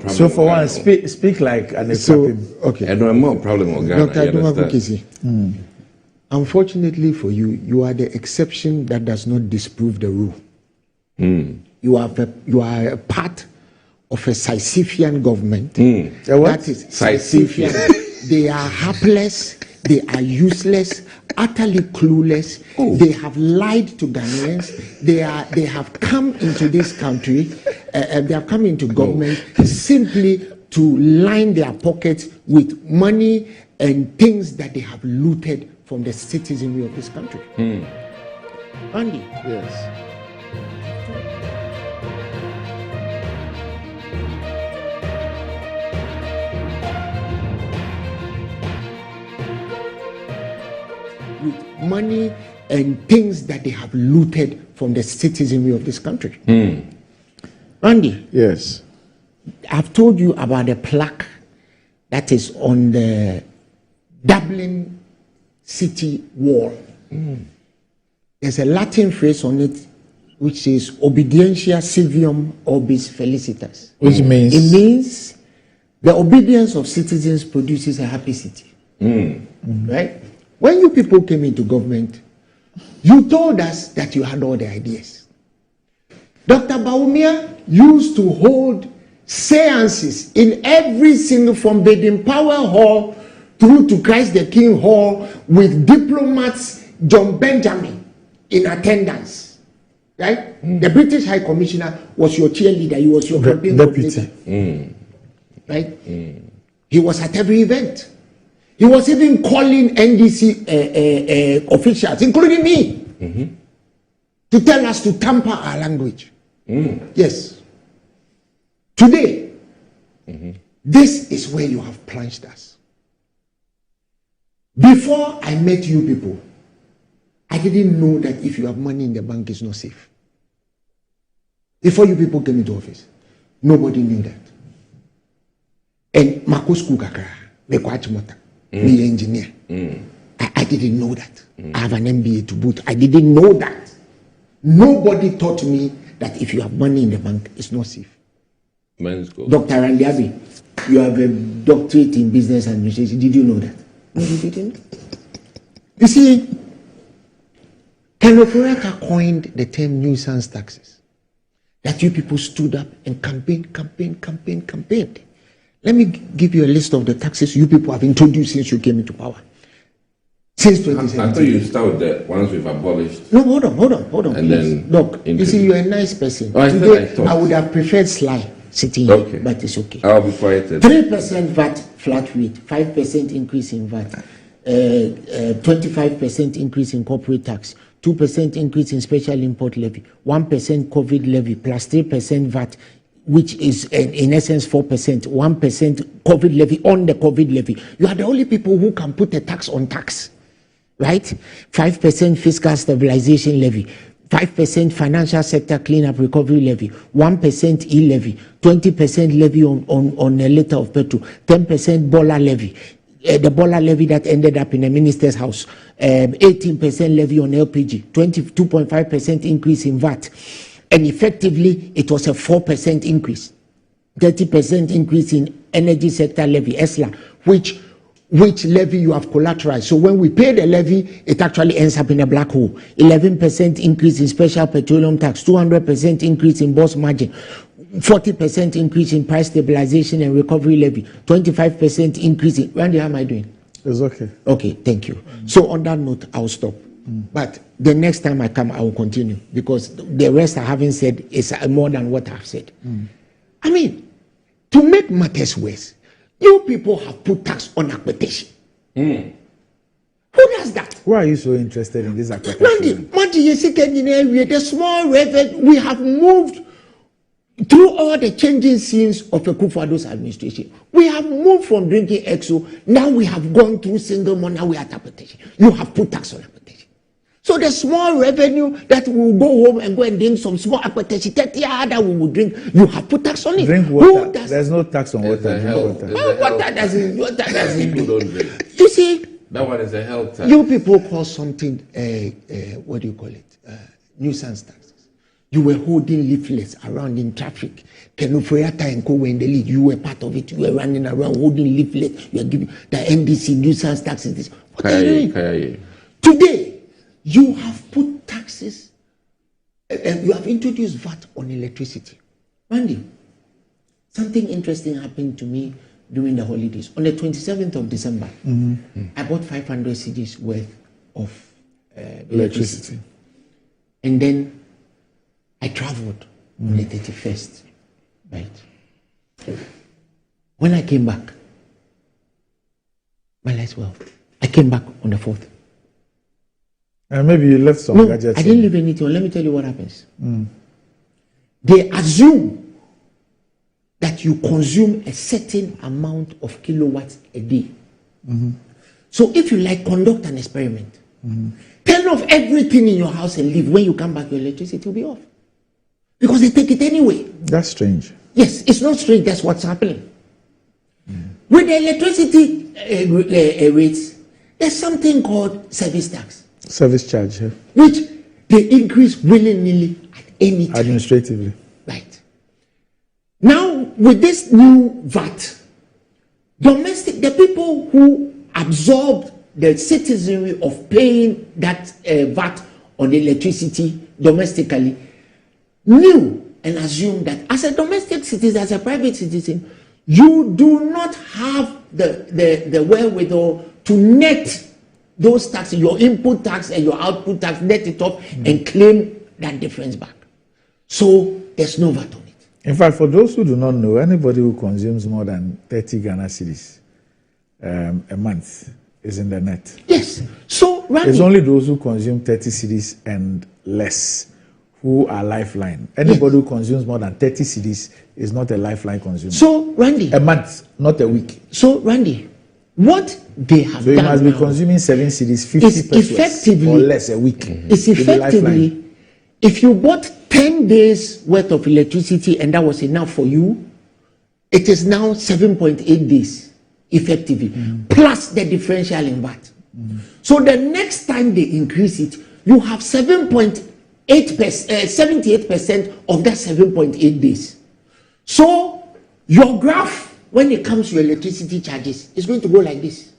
So for one, speak like an okay. I don't have more problem with Ghana. Dr. Adumabukisi, unfortunately for you, you are the exception that does not disprove the rule. You are a part of a Sisyphean government. That is Sisyphean. They are heartless. They are useless, utterly clueless. They have lied to Ghanaians. They have come into this country. They have come into government simply to line their pockets with money and things that they have looted from the citizenry of this country. Andy. Yes. With money and things that they have looted from the citizenry of this country. Andy. Yes. I've told you about the plaque that is on the Dublin city wall. There's a Latin phrase on it which says obedientia civium orbis felicitas. Which means? It means the obedience of citizens produces a happy city. Right? When you people came into government, you told us that you had all the ideas. Dr. Bawumia used to hold seances in every single, from Baden Powell Hall through to Christ the King Hall, with diplomats, John Benjamin, in attendance. Right? The British High Commissioner was your cheerleader. He was your campaign deputy. Right? He was at every event. He was even calling NDC officials, including me, to tell us to tamper our language. Yes. Today, this is where you have plunged us. Before I met you people, I didn't know that if you have money in the bank, it's not safe. Before you people came into office, nobody knew that. And Marcos Kukakara, me engineer. I didn't know that. I have an MBA to boot. I didn't know that. Nobody taught me that if you have money in the bank, it's not safe. Dr. Randiabi, you have a doctorate in business administration. Did you know that? No, you didn't. You see, Kenoforaka coined the term nuisance taxes. That you people stood up and campaigned. Let me give you a list of the taxes you people have introduced since you came into power. Since 2017. I thought you start with the ones we've abolished. No, hold on. And please. then Look, you see, you're a nice person. Today, I would have preferred Sly sitting here, but it's okay. I'll be quiet. 3% VAT flat rate, 5% increase in VAT, 25% increase in corporate tax, 2% increase in special import levy, 1% COVID levy, plus 3% VAT, which is in essence 4%, 1% COVID levy on the COVID levy. You are the only people who can put a tax on tax, right? 5% fiscal stabilization levy, 5% financial sector cleanup recovery levy, 1% e-levy, 20% levy on a liter of petrol, 10% Bola levy. The Bola levy that ended up in the minister's house, 18% levy on LPG, 22.5% increase in VAT. And effectively, it was a 4% increase, 30% increase in energy sector levy, ESLA, which levy you have collateralized. So when we pay the levy, it actually ends up in a black hole. 11% increase in special petroleum tax, 200% increase in boss margin, 40% increase in price stabilization and recovery levy, 25% increase in... Randy, how am I doing? It's okay. Okay, thank you. So on that note, I'll stop. But the next time I come, I will continue, because the rest I haven't said is more than what I've said. I mean, to make matters worse, you people have put tax on acquisition. Who does that? Why are you so interested in this acquisition? The small revenue, we have moved through all the changing scenes of a Kwadwo's administration. We have moved from drinking EXO, now we have gone through single money, now we are at acquisition. You have put tax on acquisition. So the small revenue that we will go home and go and drink some small apetite that we will drink, you have put tax on it. Drink water. There's no tax on water. Water doesn't do. You see, that one is a health tax. You people call something what do you call it? Nuisance taxes. You were holding leaflets around in traffic. Kenufreata and Co were in the lead. You were part of it. You were running around holding leaflets. You are giving the NDC nuisance taxes. What are you doing? Today, you have put taxes. You have introduced VAT on electricity. Randy, something interesting happened to me during the holidays. On the 27th of December, I bought 500 cedis worth of electricity. And then I traveled on the 31st. Right. When I came back, my lights were off. I came back on the 4th. And maybe you left some gadgets. I didn't leave anything. Let me tell you what happens. They assume that you consume a certain amount of kilowatts a day. So if you conduct an experiment, turn off everything in your house and leave. When you come back, your electricity will be off. Because they take it anyway. That's strange. Yes, it's not strange. That's what's happening. With the electricity rates, there's something called service tax. Service charge, yeah. Which they increase willy-nilly at any time. Administratively. Right. Now, with this new VAT, the people who absorbed the citizenry of paying that VAT on electricity domestically knew and assumed that as a domestic citizen, as a private citizen, you do not have the wherewithal to net those taxes, your input tax and your output tax, net it up and claim that difference back. So there's no VAT on it. In fact, for those who do not know, anybody who consumes more than 30 Ghana cedis a month is in the net. Yes. So, Randy, it's only those who consume 30 cedis and less who are lifeline. Anybody who consumes more than 30 cedis is not a lifeline consumer. So, Randy, a month, not a week. So, Randy, what they have so done, you must be consuming 7 cedis, 50 pesos or less a week. It's effectively, if you bought 10 days worth of electricity and that was enough for you, it is now 7.8 days effectively, plus the differential in VAT. So the next time they increase it, you have 78% of that 7.8 days. So your graph, when it comes to electricity charges, is going to go like this,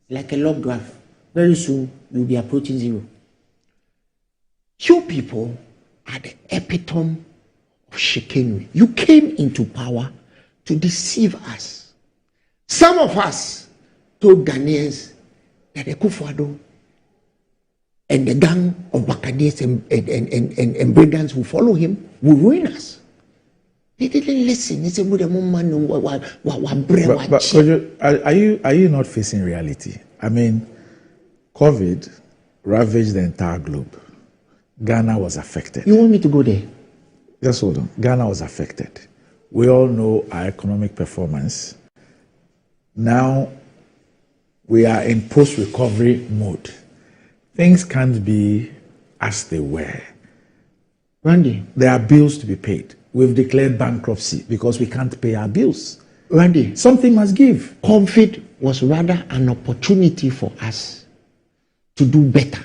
like a log graph. Very soon, you'll be approaching zero. You people are the epitome of chicanery. You came into power to deceive us. Some of us told Ghanaians that the Kwadwo and the gang of Bacadets and brigands who follow him will ruin us. They didn't listen. They said, but are you not facing reality? I mean, COVID ravaged the entire globe. Ghana was affected. You want me to go there? Just hold on. Ghana was affected. We all know our economic performance. Now we are in post-recovery mode. Things can't be as they were. Randy, there are bills to be paid. We've declared bankruptcy because we can't pay our bills. Randy, something must give. COVID was rather an opportunity for us to do better.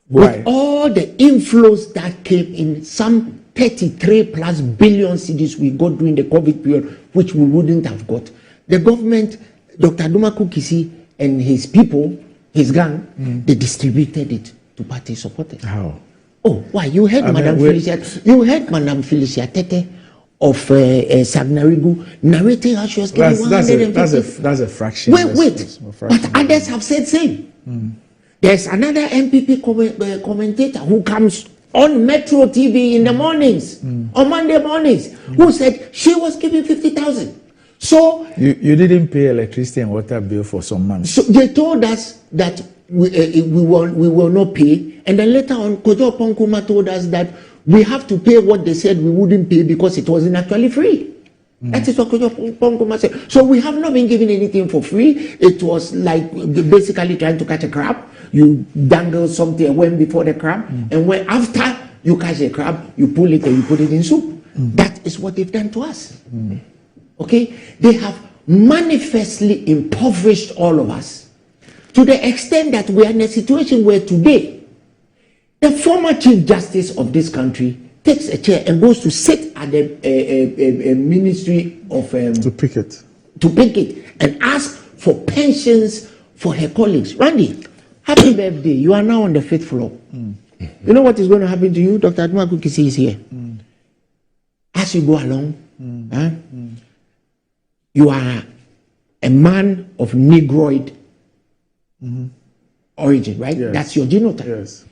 Why? With all the inflows that came in, some 33 plus billion cedis we got during the COVID period, which we wouldn't have got. The government, Dr. Dumaku Kisi and his people, his gang, they distributed it to party supporters. How? Oh, why? You heard Madam Felicia Tete of Sagnarigu narrating how she was giving 150. That's a fraction. Wait. But others have said same. There's another NPP commentator who comes on Metro TV in the mornings, on Monday mornings, who said she was giving 50,000. So you didn't pay electricity and water bill for some months. So they told us that we will not pay, and then later on, Kwadwo Twum Boafo told us that we have to pay what they said we wouldn't pay because it wasn't actually free. That is what Kwadwo Twum Boafo said. So we have not been given anything for free. It was like basically trying to catch a crab. You dangle something and went before the crab, and when after you catch a crab, you pull it and you put it in soup. That is what they've done to us. Okay, they have manifestly impoverished all of us to the extent that we are in a situation where today, The former Chief Justice of this country takes a chair and goes to sit at the Ministry of to pick it and ask for pensions for her colleagues. Randy, happy birthday. You are now on the 5th floor. You know what is going to happen to you? Dr. Admaku Kisi is here. As you go along, you are a man of Negroid origin, right? Yes. That's your genotype. Yes.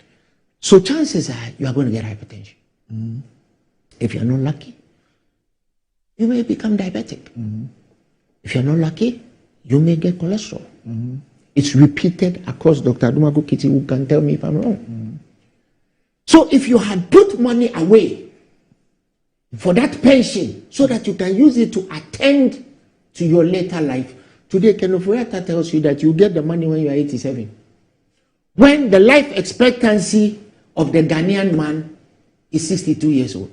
So chances are you are going to get hypertension. If you're not lucky, you may become diabetic. If you're not lucky, you may get cholesterol. It's repeated across. Dr. Adumaku Kiti, who can tell me if I'm wrong. So if you had put money away for that pension so that you can use it to attend to your later life, today Kenofuyata tells you that you get the money when you are 87. When the life expectancy of the Ghanaian man is 62 years old.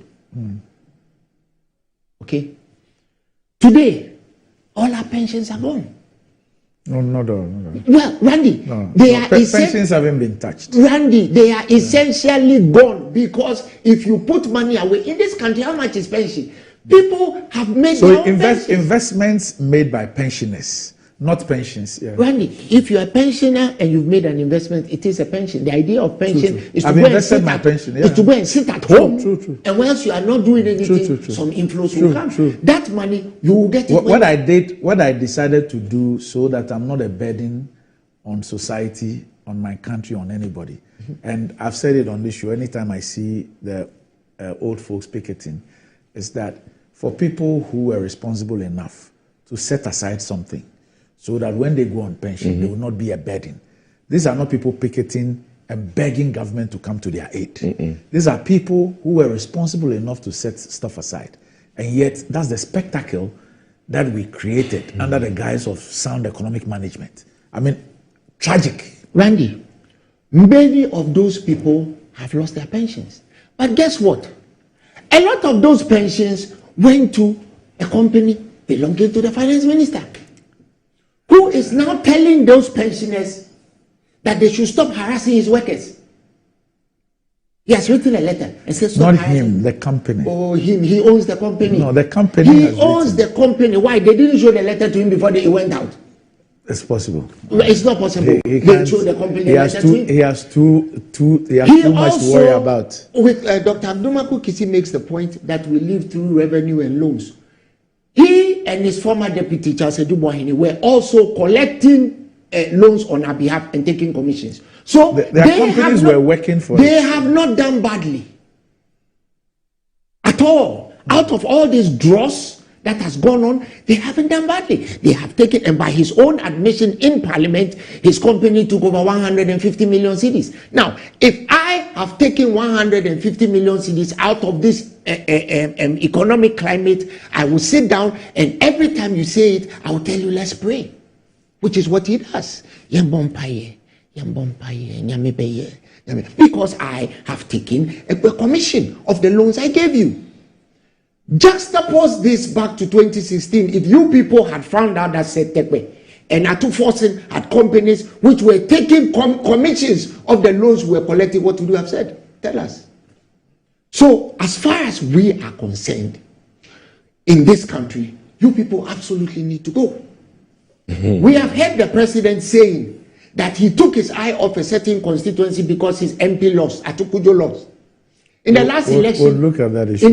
Okay? Today, all our pensions are gone. No, not all. Well, Randy, pensions haven't been touched. Randy, they are essentially gone because if you put money away in this country, how much is pension? People have made their own investments made by pensioners, not pensions. Yeah. Randy, if you're a pensioner and you've made an investment, it is a pension. The idea of pension is to go and sit at home. True. And once you are not doing anything, some inflows will come. That money, you will get it. What I decided to do so that I'm not a burden on society, on my country, on anybody. And I've said it on this show, anytime I see the old folks picketing, is that for people who were responsible enough to set aside something, so that when they go on pension, they will not be a burden. These are not people picketing and begging government to come to their aid. These are people who were responsible enough to set stuff aside. And yet, that's the spectacle that we created under the guise of sound economic management. I mean, tragic. Randy, many of those people have lost their pensions. But guess what? A lot of those pensions went to a company belonging to the finance minister, who is now telling those pensioners that they should stop harassing his workers. He has written a letter and says, not him, the company. Oh, him. He owns the company. No, the company. He owns the company. Why? They didn't show the letter to him before he went out. It's possible. It's not possible. They show the company. He has too much to worry about. With Dr. Abdumaku Kisi makes the point that we live through revenue and loans. He and his former deputy, Charles Eduboahini, were also collecting loans on our behalf and taking commissions. So their companies were working for They have not done badly at all. Out of all this dross that has gone on, they haven't done badly. They have taken, and by his own admission in Parliament, his company took over 150 million cedis. Now, if I have taken 150 million cedis out of this economic climate, I will sit down and every time you say it, I will tell you, let's pray, which is what he does. Because I have taken a commission of the loans I gave you. Juxtapose this back to 2016. If you people had found out that Setekwe and Atufosin had companies which were taking commissions of the loans we were collecting, what would you have said? Tell us. So, as far as we are concerned, in this country, you people absolutely need to go. We have heard the president saying that he took his eye off a certain constituency because his MP lost, Atukujo lost. In the last election... We'll look at that issue.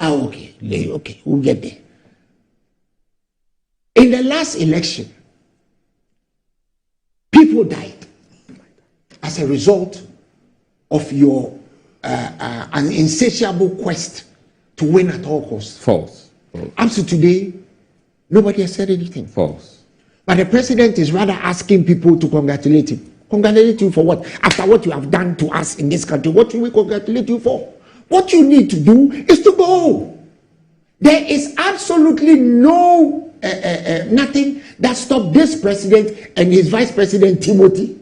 Okay, we'll get there. In the last election, people died as a result of your an insatiable quest to win at all costs. False. Up to today, nobody has said anything. False. But the president is rather asking people to congratulate him. Congratulate you for what? After what you have done to us in this country, what should we congratulate you for? What you need to do is to go. There is absolutely no nothing that stopped this president and his vice president Timothy.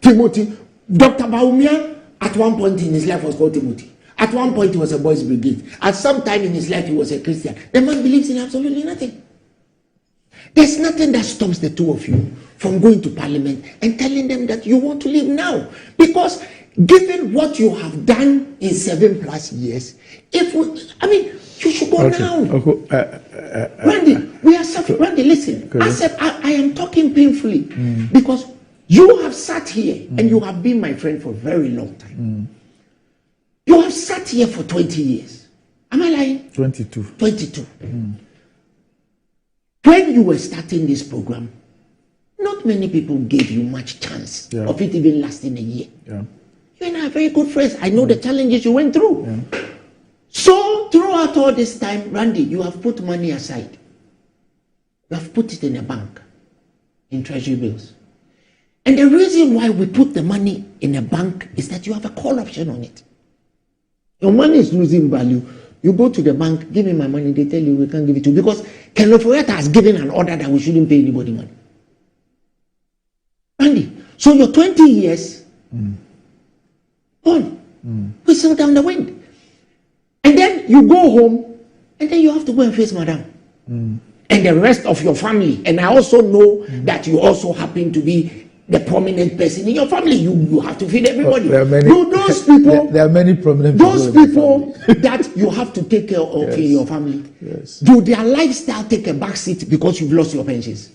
Timothy. Dr. Baumia, at one point in his life was called Timothy. At one point he was a boys' brigade. At some time in his life he was a Christian. The man believes in absolutely nothing. There's nothing that stops the two of you from going to Parliament and telling them that you want to leave now. Because given what you have done in 7+ years, you should go now. Randy, we are suffering. Randy, listen. I said, I am talking painfully because you have sat here and you have been my friend for a very long time. You have sat here for 20 years. Am I lying? 22. 22. When you were starting this program, not many people gave you much chance of it even lasting a year. Yeah. You and I are very good friends. I know the challenges you went through. Yeah. So throughout all this time, Randy, you have put money aside. You have put it in a bank, in treasury bills. And the reason why we put the money in a bank is that you have a call option on it. Your money is losing value. You go to the bank, give me my money, they tell you we can't give it to you because Kwadwo has given an order that we shouldn't pay anybody money. Randy, so your 20 years, whistle down the wind. And then you go home, and then you have to go and face madam. And the rest of your family. And I also know that you also happen to be the prominent person in your family. You have to feed everybody. Those people, there are many prominent people that you have to take care of in your family. Yes. Do their lifestyle take a back seat because you've lost your pensions?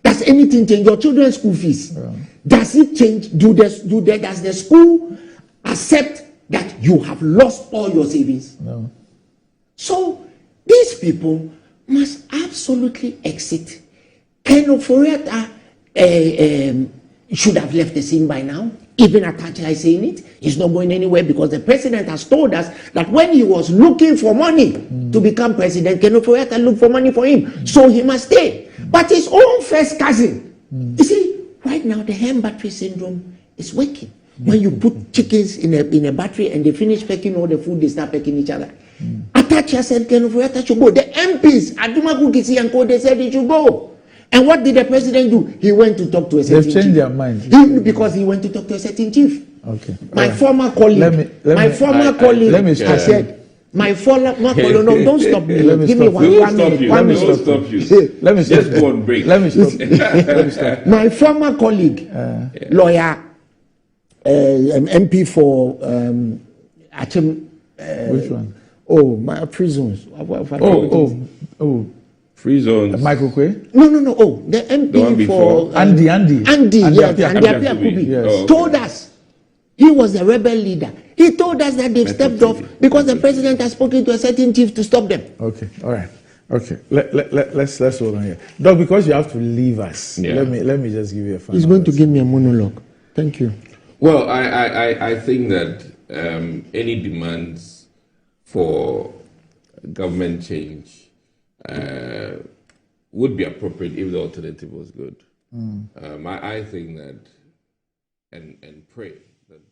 Does anything change? Your children's school fees? Does it change? Does the school accept that you have lost all your savings? No. So these people must absolutely exit. Kwadwo should have left the scene by now. Even Atacha is saying it. He's not going anywhere because the president has told us that when he was looking for money to become president, Kwadwo looked for money for him. So he must stay. But his own first cousin, you see, right now the hen battery syndrome is working. When you put chickens in a battery and they finish pecking all the food, they start pecking each other. Atacha said Kwadwo should go. The MPs, Adumaku Kisi and Co, they said he should go. And what did the president do? He went to talk to a certain chief. They've changed their mind. Because he went to talk to a certain chief. Okay. My former colleague, I said, my former colleague, no, don't stop me. Give me 1 minute. Let me stop you. Let me stop Just go on break. Let me stop you. Let me stop. My former colleague, lawyer, MP for Achim. Which one? Oh, my prisons. Free zones. Michael Quay? No. Oh, the MP The one before. for Andy, yes, Andy Apiakubi yes. told us he was the rebel leader. He told us that they've stepped off because the president has spoken to a certain chief to stop them. Okay, all right. Okay, let's hold on here. Doc, because you have to leave us, let me just give you a final. He's going to give me a monologue. Thank you. Well, I think that any demands for government change would be appropriate if the alternative was good. I think that and pray that